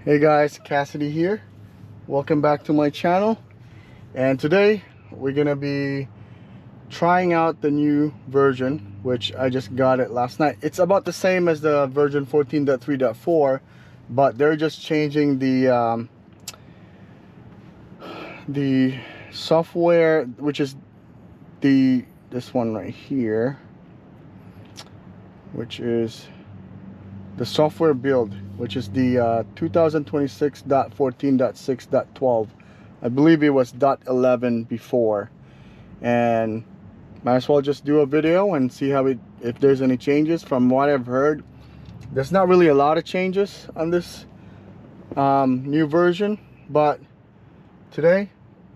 Hey guys, Cassidy here. Welcome back to my channel. And today we're gonna be trying out the new version, which I just got it last night. It's about the same as the version 14.3.4, but they're just changing the software, which is this one right here, which is the software build, which is the 2026.14.6.12. I believe it was .11 before, and might as well just do a video and see how if there's any changes. From what I've heard, there's not really a lot of changes on this new version, but today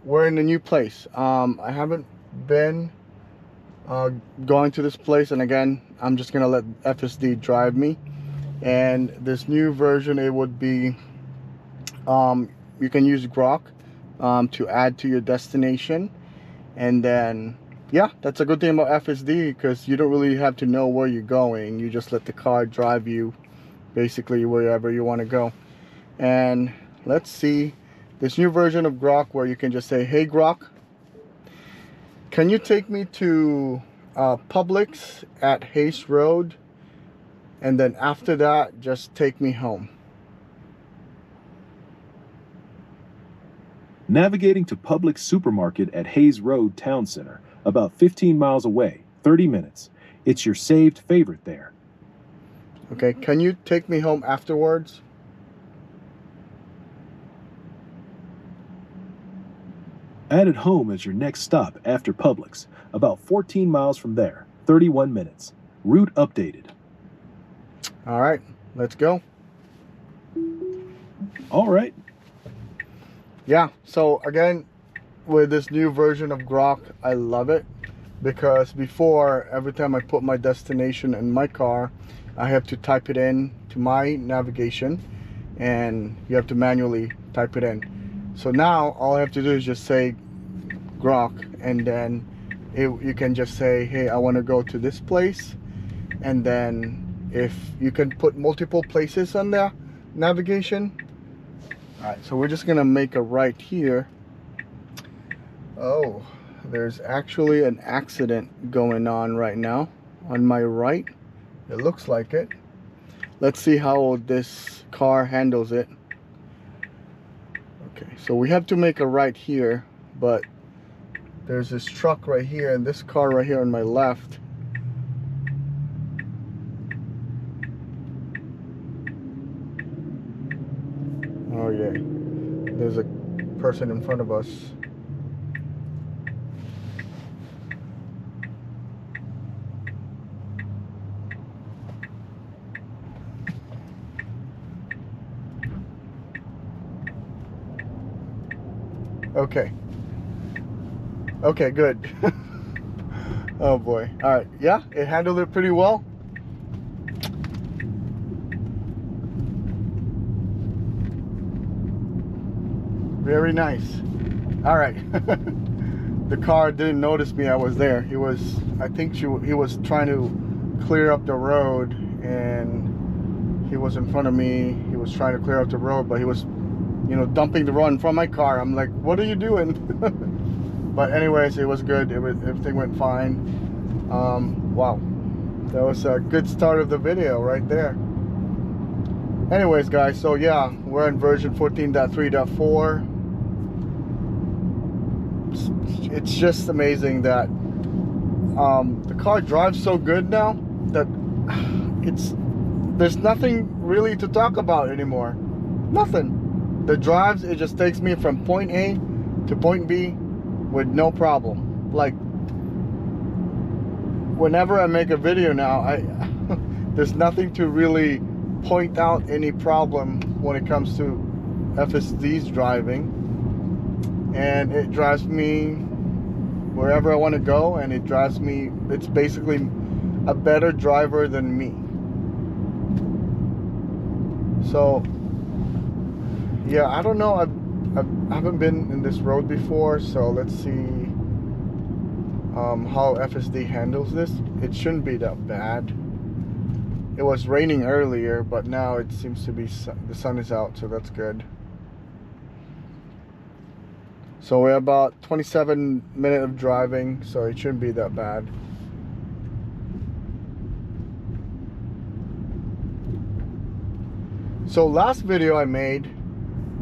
we're in a new place. I haven't been going to this place, and again, I'm just gonna let FSD drive me. And this new version, it would be you can use Grok to add to your destination. And then yeah, that's a good thing about FSD, because you don't really have to know where you're going. You just let the car drive you basically wherever you want to go. And let's see this new version of Grok, where you can just say, hey Grok, can you take me to Publix at Hayes Road, and then after that just take me home. Navigating to Publix Supermarket at Hayes Road Town Center, about 15 miles away, 30 minutes. It's your saved favorite there. Okay, can you take me home afterwards? Add it home as your next stop after Publix, about 14 miles from there, 31 minutes. Route updated. All right, let's go. All right. Yeah, so again, with this new version of Grok, I love it, because before, every time I put my destination in my car, I have to type it in to my navigation, and you have to manually type it in. So now all I have to do is just say Grok, and then you can just say, hey, I want to go to this place. And then if you can put multiple places on the navigation. All right, so we're just gonna make a right here. Oh, there's actually an accident going on right now on my right. It looks like it. Let's see how this car handles it. Okay, so we have to make a right here, but there's this truck right here and this car right here on my left. Oh yeah, there's a person in front of us. Okay. Okay, good. Oh boy. All right. Yeah, it handled it pretty well. Very nice. All right. The car didn't notice me. I was there. He was, I think he was trying to clear up the road, and he was in front of me. He was trying to clear up the road, but he was, you know, dumping the road in front of my car. I'm like, what are you doing? But anyways, it was good. Everything went fine. Wow, that was a good start of the video right there. Anyways, guys, so yeah, we're in version 14.3.4. It's just amazing that the car drives so good now that there's nothing really to talk about anymore. Nothing. The drives, it just takes me from point A to point B with no problem. Like, whenever I make a video now, there's nothing to really point out any problem when it comes to FSD's driving, and it drives me wherever I want to go, and it's basically a better driver than me. So yeah, I don't know, I haven't been in this road before, so let's see how FSD handles this. It shouldn't be that bad. it was raining earlier, but now it seems to be the sun is out, so that's good. So we're about 27 minutes of driving, so it shouldn't be that bad. So last video I made,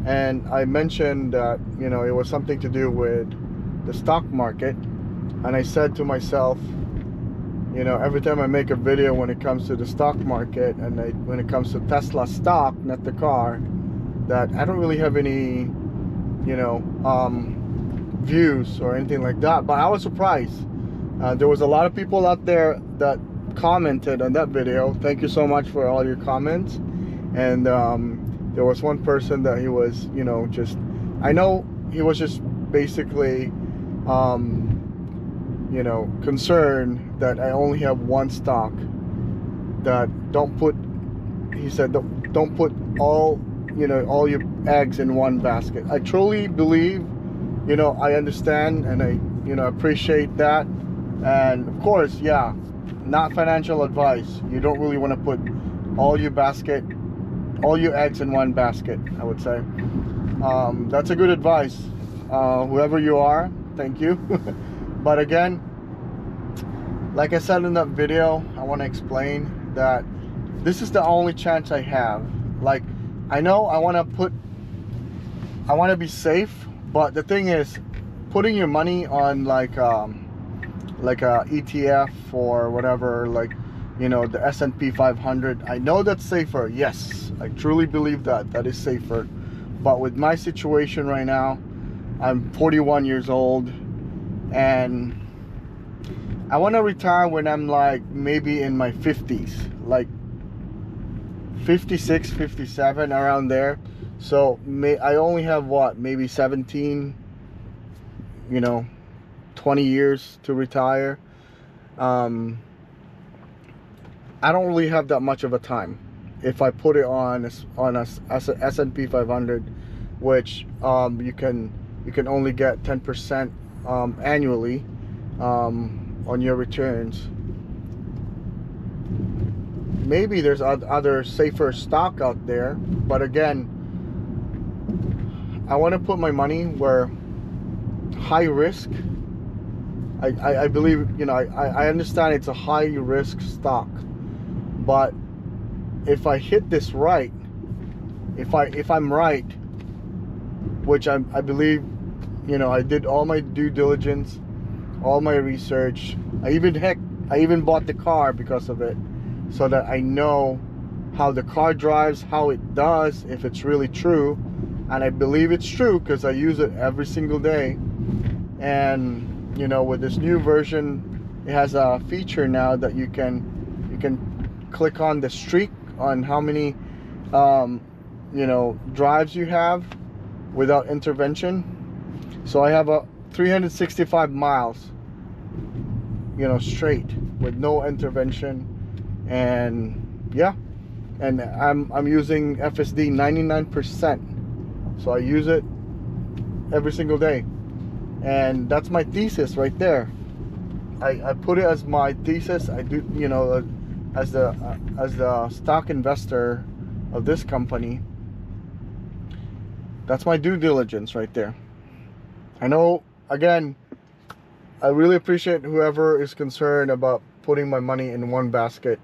and I mentioned that, you know, it was something to do with the stock market, and I said to myself, you know, every time I make a video when it comes to the stock market, and when it comes to Tesla stock, not the car, that I don't really have any, you know, views or anything like that. But I was surprised. There was a lot of people out there that commented on that video. Thank you so much for all your comments. And there was one person that he was, you know, just, I know he was just basically, you know, concerned that I only have one stock, that don't put, he said, don't put all, you know, all your eggs in one basket. I truly believe, you know, I understand, and I, you know, appreciate that. And of course, yeah, not financial advice. You don't really want to put all your eggs in one basket, I would say. That's a good advice. Whoever you are, thank you. But again, like I said in that video, I want to explain that this is the only chance I have. Like, I know I want to be safe, but the thing is, putting your money on like a ETF or whatever, like, you know, the S&P 500, I know that's safer. Yes, I truly believe that is safer. But with my situation right now, I'm 41 years old, and I want to retire when I'm like maybe in my 50s, like 56, 57, around there. So I only have what, maybe 17, you know, 20 years to retire. I don't really have that much of a time. If I put it on a S&P 500, which you can only get 10% annually on your returns. Maybe there's other safer stock out there, but again, I want to put my money where high risk. I believe, you know, I understand it's a high risk stock, but if I hit this right, if I'm right, which I believe, you know, I did all my due diligence, all my research. I even bought the car because of it, so that I know how the car drives, how it does, if it's really true. And I believe it's true because I use it every single day. And you know, with this new version, it has a feature now that you can click on the streak, on how many you know, drives you have without intervention. So I have a 365 miles, you know, straight with no intervention. And yeah, and I'm using FSD 99%. So I use it every single day, and that's my thesis right there. I put it as my thesis. I do, you know, as the stock investor of this company. That's my due diligence right there. I know, again, I really appreciate whoever is concerned about putting my money in one basket,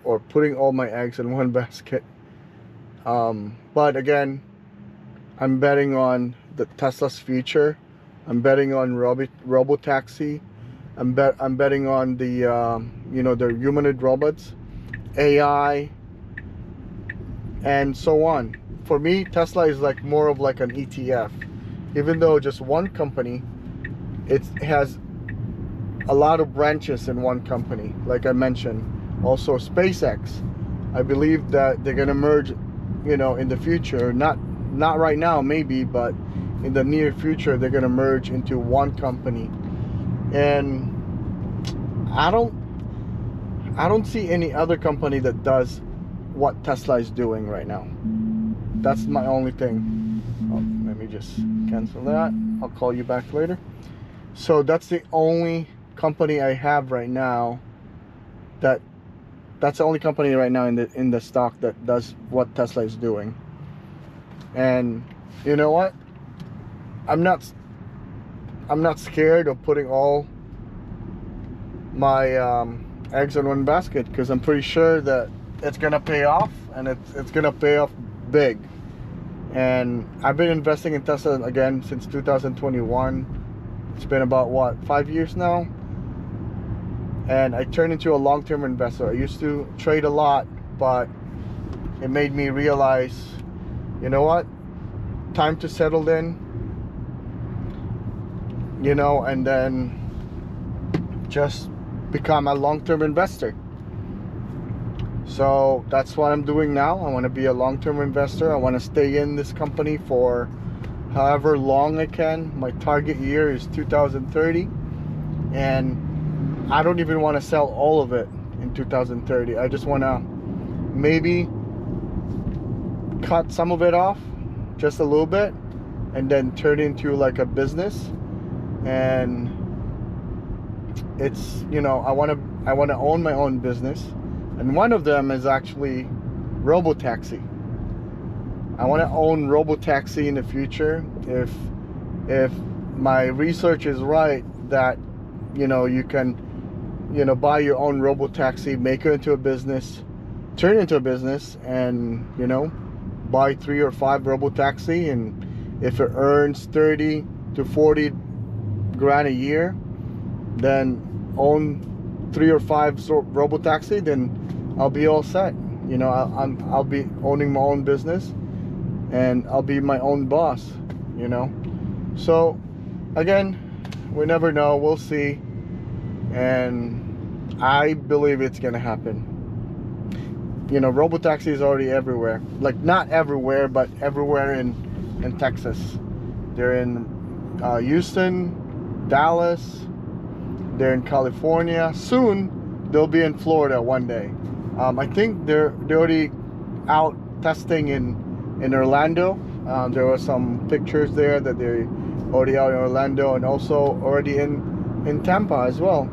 or putting all my eggs in one basket. But again, I'm betting on the Tesla's future. I'm betting on robotaxi. I'm betting on the you know, the humanoid robots, AI, and so on. For me, Tesla is like more of like an ETF. Even though just one company, it has a lot of branches in one company. Like I mentioned, also SpaceX, I believe that they're gonna merge, you know, in the future. Not right now maybe, but in the near future they're gonna merge into one company. And I don't see any other company that does what Tesla is doing right now. That's my only thing. Oh, let me just cancel that. I'll call you back later. So that's the only company I have right now that That's the only company right now in the stock that does what Tesla is doing. And you know what? I'm not scared of putting all my eggs in one basket, because I'm pretty sure that it's gonna pay off, and it's gonna pay off big. And I've been investing in Tesla again since 2021. It's been about what, 5 years now, and I turned into a long-term investor. I used to trade a lot, but it made me realize, you know what, time to settle in, you know, and then just become a long-term investor. So that's what I'm doing now. I want to be a long-term investor. I want to stay in this company for however long I can. My target year is 2030, and I don't even want to sell all of it in 2030. I just want to maybe cut some of it off, just a little bit, and then turn it into like a business. And it's, you know, I want to own my own business, and one of them is actually robotaxi. I want to own robotaxi in the future. If my research is right, that, you know, you can, you know, buy your own robotaxi, make it into a business, turn it into a business, and, you know, buy 3 or 5 robotaxi, and if it earns 30 to 40 grand a year, then own 3 or 5 robotaxi, then I'll be all set. You know, I'll be owning my own business, and I'll be my own boss, you know. So again, we never know, we'll see. And I believe it's gonna happen. You know, robotaxi is already everywhere. Like, not everywhere, but everywhere in Texas. They're in Houston, Dallas, they're in California. Soon they'll be in Florida one day. I think they're already out testing in Orlando. There were some pictures there that they're already out in Orlando, and also already in Tampa as well.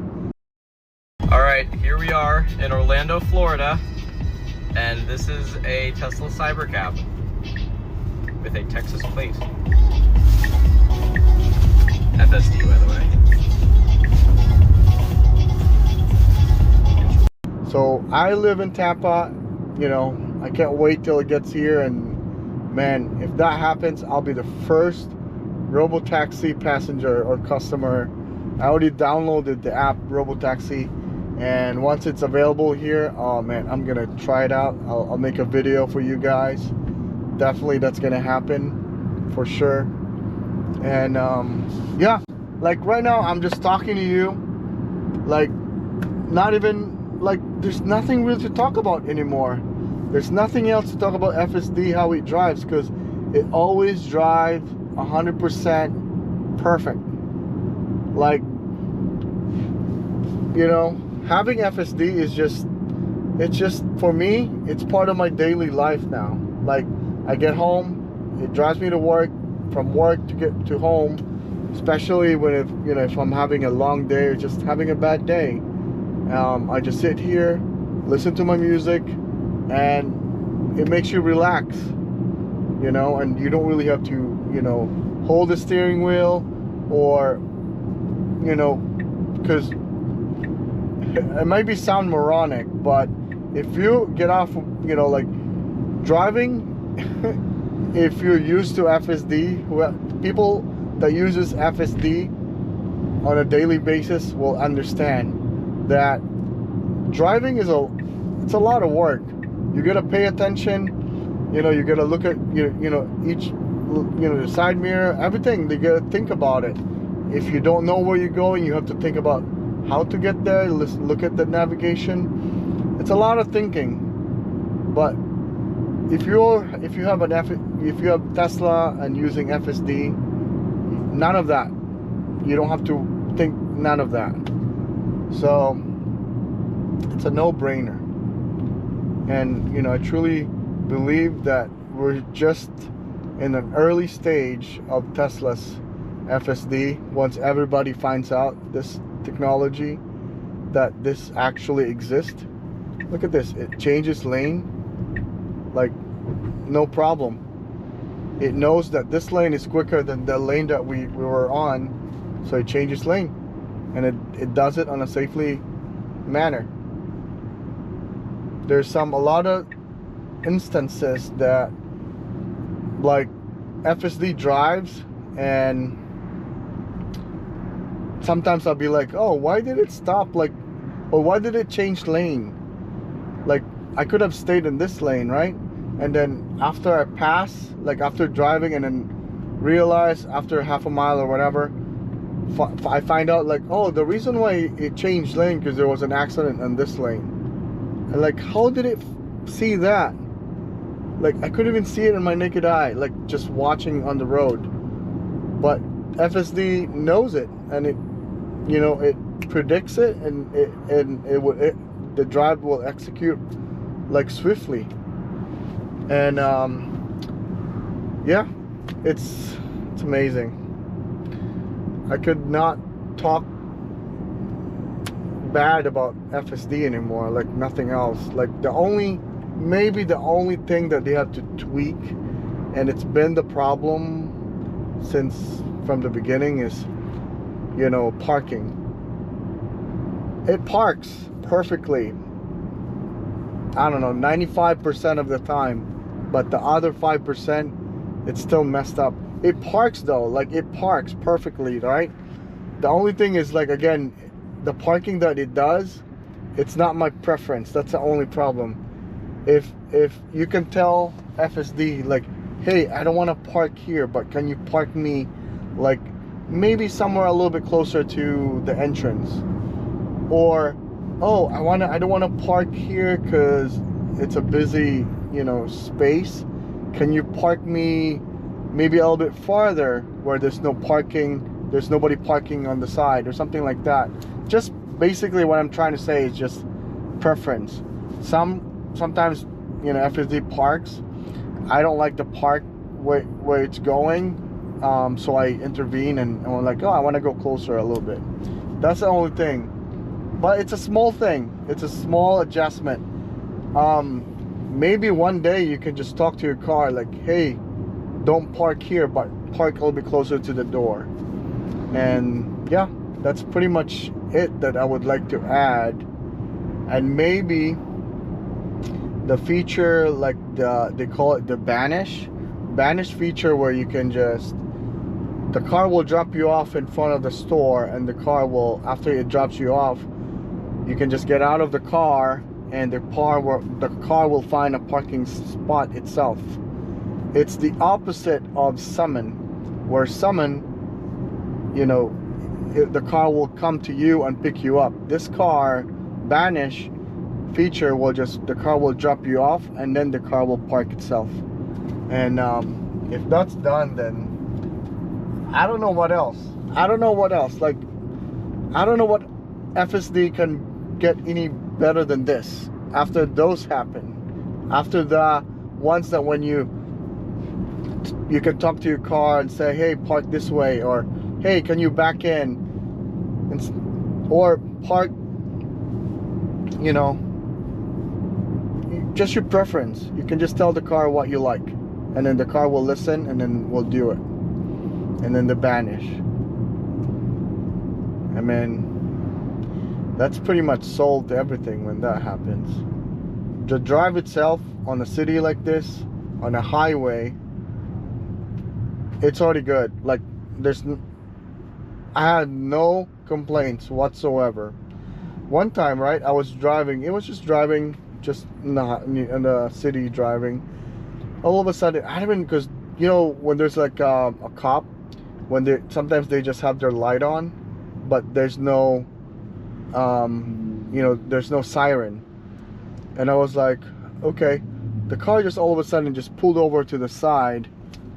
All right, here we are in Orlando, Florida, and this is a Tesla Cybercab with a Texas plate. FSD, by the way. So I live in Tampa, you know, I can't wait till it gets here, and man, if that happens, I'll be the first robotaxi passenger or customer. I already downloaded the app Robotaxi, and once it's available here, oh man, I'm gonna try it out. I'll make a video for you guys. Definitely that's gonna happen for sure. And yeah, like right now I'm just talking to you, like not even, like, there's nothing really to talk about anymore. There's nothing else to talk about FSD, how it drives, because it always drives 100% perfect. Like, you know, having FSD is just, it's just, for me, it's part of my daily life now. Like, I get home, it drives me to work, from work to get to home, especially when, if, you know, if I'm having a long day or just having a bad day. I just sit here, listen to my music, and it makes you relax, you know, and you don't really have to, you know, hold the steering wheel, or, you know, because it might sound moronic, but if you get off, you know, like driving, if you're used to FSD, people that uses FSD on a daily basis will understand that driving is it's a lot of work. You gotta pay attention, you know, you gotta look at, you know, each, you know, the side mirror, everything. You gotta think about it. If you don't know where you're going, you have to think about how to get there. Look at the navigation. It's a lot of thinking. But if you have Tesla and using FSD, none of that. You don't have to think none of that. So it's a no-brainer. And, you know, I truly believe that we're just in an early stage of Tesla's FSD. Once everybody finds out this technology, that this actually exists, Look at this. It changes lane like no problem. It knows that this lane is quicker than the lane that we were on, so it changes lane, and it does it on a safely manner. There's a lot of instances that like FSD drives, and sometimes I'll be like, oh, why did it stop? Like, or why did it change lane? Like, I could have stayed in this lane, right? And then after I pass, like after driving, and then realize after half a mile or whatever, I find out like, oh, the reason why it changed lane because there was an accident in this lane. And like, how did it see that? Like, I couldn't even see it in my naked eye, like just watching on the road. But FSD knows it, and it, you know, it predicts it, and the drive will execute like swiftly. And yeah, it's amazing. I could not talk bad about FSD anymore, like nothing else. Like maybe the only thing that they have to tweak, and it's been the problem since from the beginning, is, you know, parking. It parks perfectly, I don't know, 95% of the time, but the other 5%, it's still messed up. It parks though, like it parks perfectly, right? The only thing is, like, again, the parking that it does, it's not my preference. That's the only problem. If you can tell FSD, like, hey, I don't want to park here, but can you park me like maybe somewhere a little bit closer to the entrance? Or, oh, I don't want to park here because it's a busy, you know, space. Can you park me maybe a little bit farther where there's no parking, there's nobody parking on the side, or something like that? Just basically what I'm trying to say is just preference. Sometimes, you know, FSD parks, I don't like the park where it's going, so I intervene, and I'm like, oh, I want to go closer a little bit. That's the only thing. But it's a small thing. It's a small adjustment. Maybe one day you can just talk to your car like, hey, don't park here, but park a little bit closer to the door. And yeah, that's pretty much it that I would like to add. And maybe the feature, like they call it the banish feature, where you can just, the car will drop you off in front of the store, and the car will, after it drops you off, you can just get out of the car, and the car will find a parking spot itself. It's the opposite of summon, where summon, you know, the car will come to you and pick you up. This car banish feature will just, the car will drop you off, and then the car will park itself. And if that's done, then I don't know what else. Like, I don't know what FSD can get any better than this. After those happen, after the ones that when you can talk to your car and say, hey, park this way, or hey, can you back in, or park, you know, just your preference. You can just tell the car what you like, and then the car will listen, and then we'll do it. And then the banish. I mean, that's pretty much solved everything when that happens. The drive itself on a city like this, on a highway, it's already good. Like, I had no complaints whatsoever. One time, right, I was driving, it was just driving, just not in the city driving. All of a sudden, I haven't, because, you know, when there's like a cop, when sometimes they just have their light on, but there's no, you know, there's no siren. And I was like, okay. The car just all of a sudden just pulled over to the side.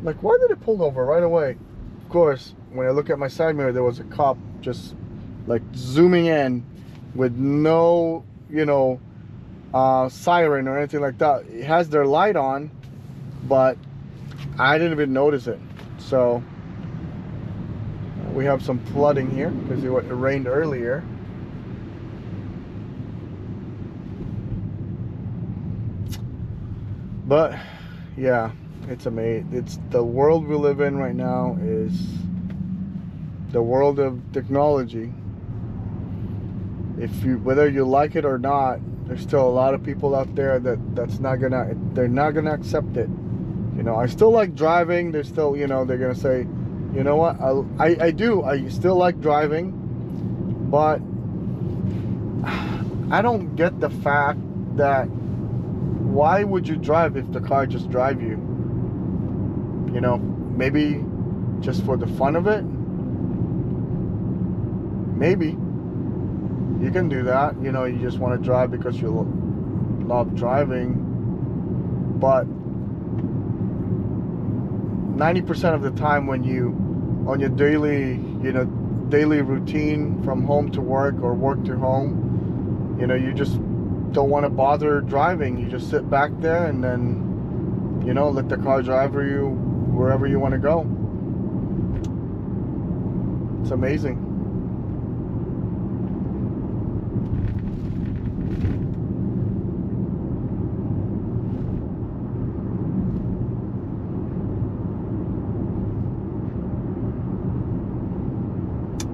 Like, why did it pull over right away? Of course, when I look at my side mirror, there was a cop just like zooming in with no, you know, siren or anything like that. It has their light on, but I didn't even notice it. So we have some flooding here because it rained earlier. But yeah, it's amazing. It's the world we live in right now is the world of technology. Whether you like it or not, there's still a lot of people out there they're not gonna accept it. You know, I still like driving. They're still, you know, they're gonna say, you know what, I still like driving, but I don't get the fact that why would you drive if the car just drive you? You know, maybe just for the fun of it. Maybe you can do that. You know, you just want to drive because you love driving. But 90% of the time when you on your daily routine from home to work or work to home, you know, you just don't want to bother driving. You just sit back there and then, you know, let the car drive you wherever you want to go. It's amazing.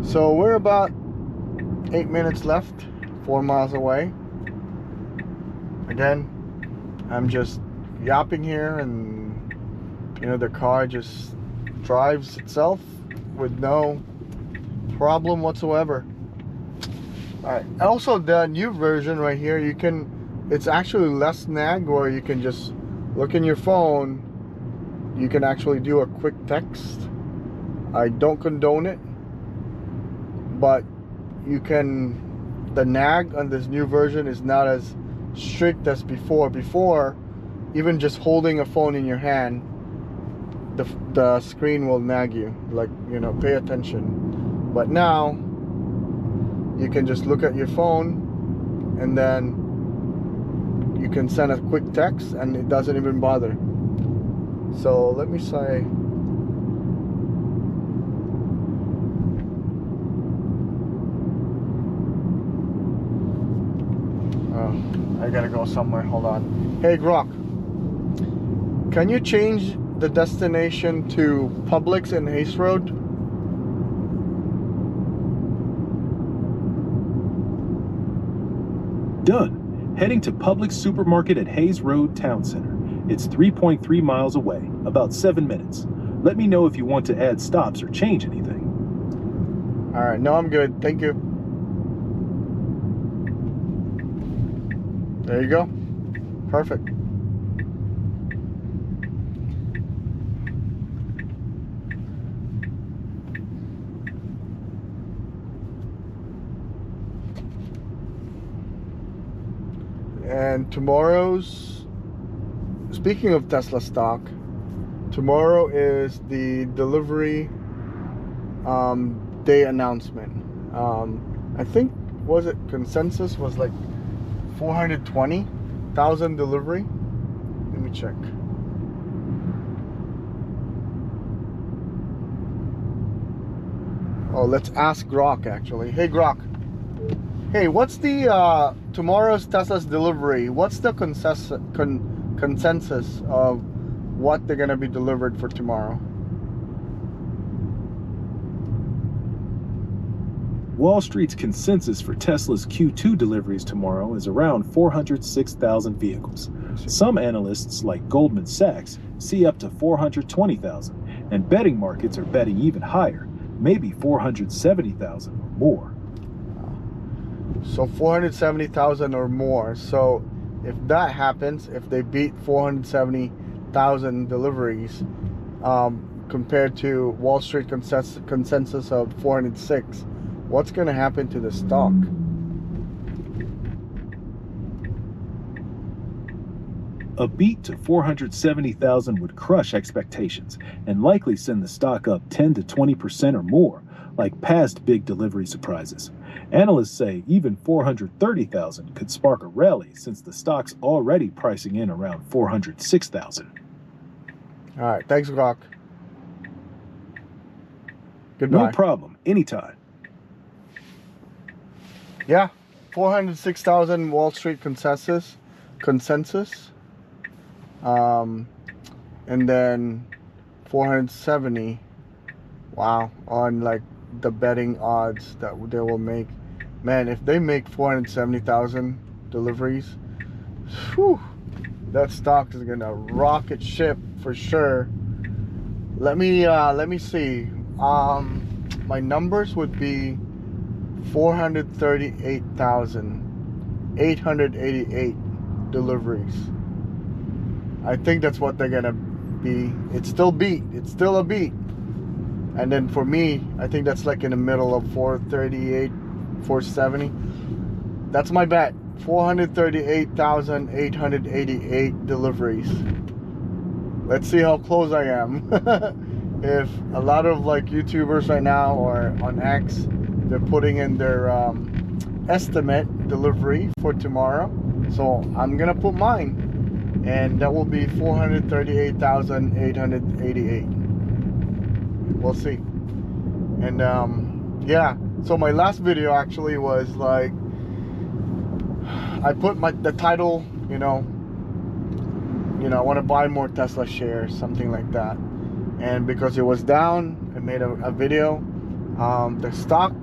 So we're about 8 minutes left, 4 miles away. Again, I'm just yapping here, and you know, the car just drives itself with no problem whatsoever. All right. Also, the new version right here, it's actually less nag, or you can just look in your phone. You can actually do a quick text. I don't condone it, but you can. The nag on this new version is not as strict as before. Before, even just holding a phone in your hand, the screen will nag you, like, you know, pay attention. But now you can just look at your phone, and then you can send a quick text and it doesn't even bother. So let me say, I gotta go somewhere, hold on. Hey Grok, can you change the destination to Publix and Hayes Road? Done. Heading to Publix Supermarket at Hayes Road Town Center. It's 3.3 miles away, about 7 minutes. Let me know if you want to add stops or change anything. All right, no, I'm good. Thank you. There you go. Perfect. And speaking of Tesla stock, tomorrow is the delivery day announcement. I think, was it consensus was like 420,000 delivery? Let me check. Oh, let's ask Grok actually. Hey Grok. Hey, what's the tomorrow's Tesla's delivery? What's the consensus of what they're gonna be delivered for tomorrow? Wall Street's consensus for Tesla's Q2 deliveries tomorrow is around 406,000 vehicles. Some analysts, like Goldman Sachs, see up to 420,000, and betting markets are betting even higher, maybe 470,000 or more. So 470,000 or more. So if that happens, if they beat 470,000 deliveries, compared to Wall Street consensus of 406, what's going to happen to the stock? A beat to 470,000 would crush expectations and likely send the stock up 10 to 20% or more, like past big delivery surprises. Analysts say even 430,000 could spark a rally, since the stock's already pricing in around 406,000. All right, thanks, Grok. Goodbye. No problem, anytime. Yeah, 406,000 Wall Street consensus. And then 470. Wow, on like the betting odds that they will make. Man, if they make 470,000 deliveries, whew, that stock is gonna rocket ship for sure. Let me see. My numbers would be 438,888 deliveries. I think that's what they're gonna be. It's still a beat. And then for me, I think that's like in the middle of 438, 470. That's my bet. 438,888 deliveries. Let's see how close I am. If a lot of like YouTubers right now or on X, they're putting in their estimate delivery for tomorrow. So I'm gonna put mine. And that will be 438,888. We'll see. And yeah, so my last video actually was like, I put the title, you know, I want to buy more Tesla shares, something like that. And because it was down, I made a video. The stock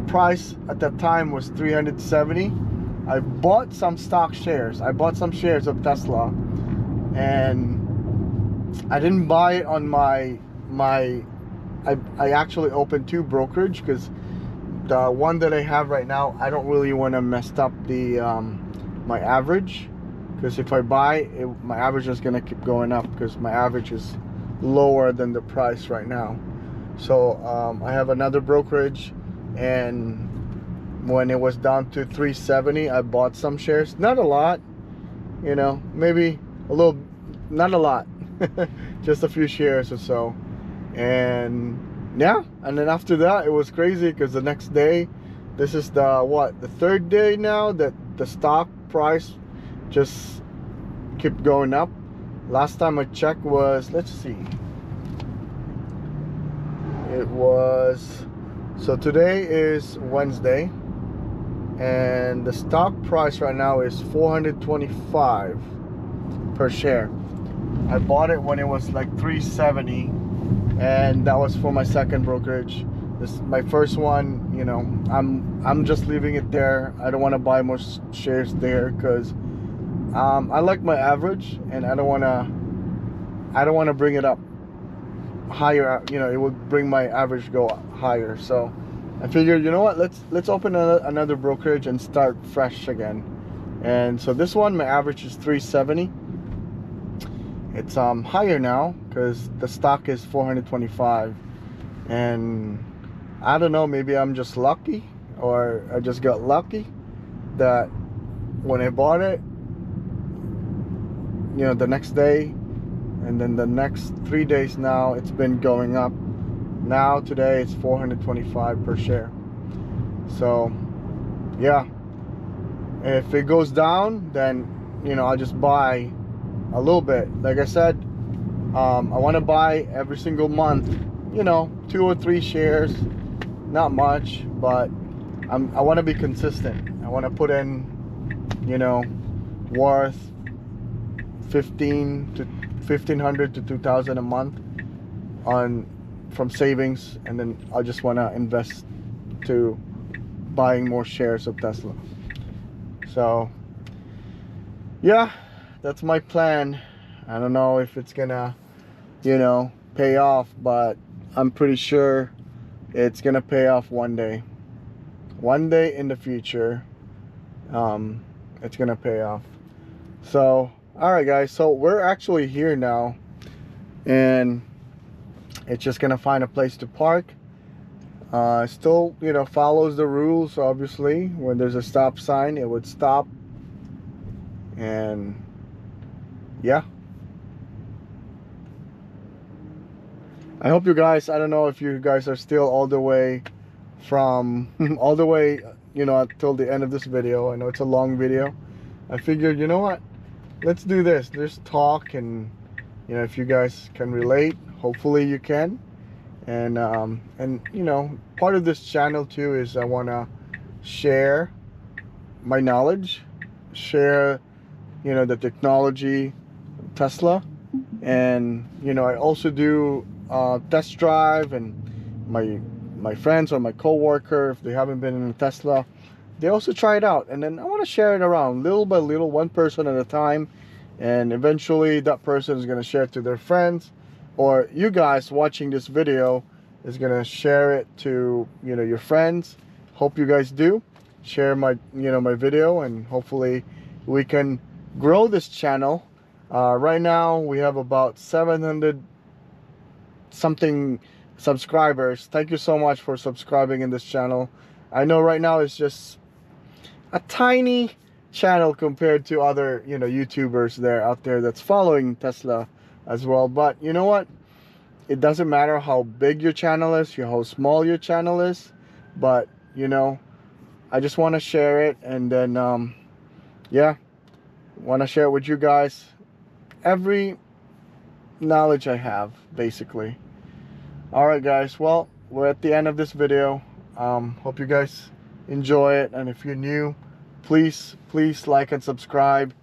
price at that time was 370. I bought some stock shares. I bought some shares of Tesla, and I didn't buy it on I actually opened 2 brokerage, because the one that I have right now, I don't really want to mess up the my average, because if I buy it, my average is gonna keep going up, because my average is lower than the price right now. So I have another brokerage, and when it was down to 370, I bought some shares. Not a lot, you know, maybe a little, not a lot, just a few shares or so. And yeah, and then after that, it was crazy, because the next day, this is the third day now that the stock price just kept going up. Last time I checked was, let's see, it was, so today is Wednesday, and the stock price right now is 425 per share. I bought it when it was like 370, and that was for my second brokerage. This my first one, you know, I'm just leaving it there. I don't want to buy more shares there, because I like my average, and I don't want to bring it up higher. You know, it would bring my average go higher. So I figured, you know what, let's open another brokerage and start fresh again. And so this one, my average is 370. It's higher now, because the stock is 425, and I don't know, maybe I'm just lucky, or I just got lucky that when I bought it, you know, the next day, and then the next 3 days now, it's been going up. Now today it's 425 per share. So yeah, if it goes down, then, you know, I'll just buy a little bit. Like I said, I want to buy every single month, you know, 2 or 3 shares, not much, but I want to be consistent. I want to put in, you know, worth 1,500 to 2,000 a month from savings, and then I just want to invest to buying more shares of Tesla. So yeah, that's my plan. I don't know if it's gonna, you know, pay off, but I'm pretty sure it's gonna pay off one day in the future. It's gonna pay off. So alright guys, so we're actually here now, and it's just gonna find a place to park. Still, you know, follows the rules. Obviously, when there's a stop sign, it would stop. And yeah, I hope you guys, I don't know if you guys are still all the way from all the way, you know, until the end of this video. I know it's a long video. I figured, you know what, let's do this. Just talk, and you know, if you guys can relate, hopefully you can. And you know, part of this channel too is I want to share my knowledge, share, you know, the technology, Tesla. And you know, I also do test drive, and my friends or my coworker, if they haven't been in a Tesla, they also try it out, and then I want to share it around little by little, one person at a time, and eventually that person is going to share it to their friends, or you guys watching this video is going to share it to, you know, your friends. Hope you guys do share my, you know, my video, and hopefully we can grow this channel. Right now we have about 700 something subscribers. Thank you so much for subscribing in this channel. I know right now it's just a tiny channel compared to other, you know, YouTubers there out there that's following Tesla as well. But you know what? It doesn't matter how big your channel is, how small your channel is. But you know, I just want to share it, and then yeah, want to share it with you guys. Every knowledge I have, basically. All right, guys. Well, we're at the end of this video. Hope you guys enjoy it, and if you're new, please like and subscribe.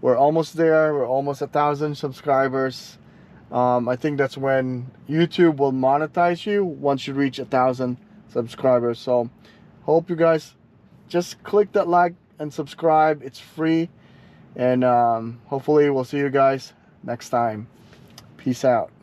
We're almost there. We're almost 1,000 subscribers. I think that's when YouTube will monetize you, once you reach 1,000 subscribers. So hope you guys just click that like and subscribe. It's free, and hopefully we'll see you guys next time. Peace out.